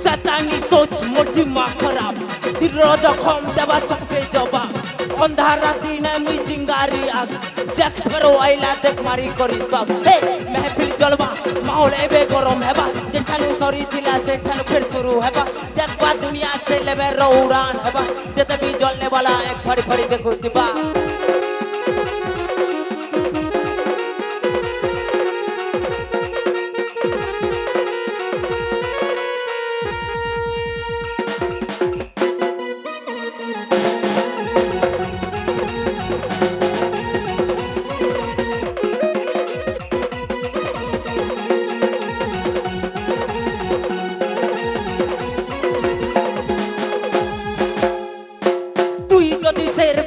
शैतानी सोच मोटी माँ खराब दिल जखम देवा सबके जवाब अंधार राती ने मुई चिंगारी आग जैक्स करो आइला देख मारी करी सब हे महफिल जलवा माहौल एबे गरम हेबा जेठानु सरी थिला सेठानु फिर शुरू हेबा देखबा दुनिया से लेबे रो उड़ान हेबा जते भी जलने वाला एक फड़ी फड़ी देखो दिबा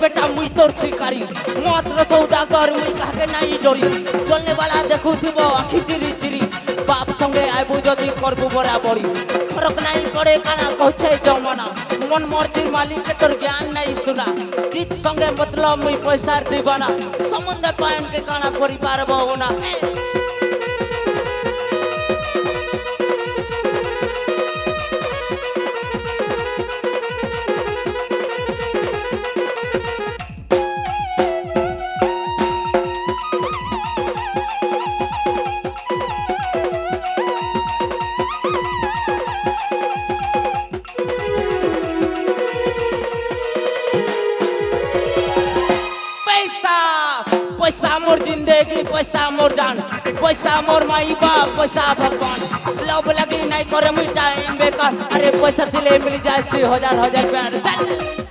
बेटा मुई तोर शिकारी मात्र सौदागर मुई काके नहीं डरी चलने वाला देखु थिबो आखि चिरी चिरी बाप संगे आइबु जदी करबु बराबरी फरक नहीं करे काना कहछे जमाना मन मर्जीर मालिक के तोर ज्ञान नहीं सुना जीत संगे मतलब मुई पैसा दीवाना समुंदर पायन के काना परिवार बहुना पैसा मोर जिंदगी पैसा मोर जान पैसा मोर माई बाप पैसा भगवान लव लगी नहीं करे मुई टाइम बेकार अरे पैसा दिले मिल जाए 1000 प्यार चल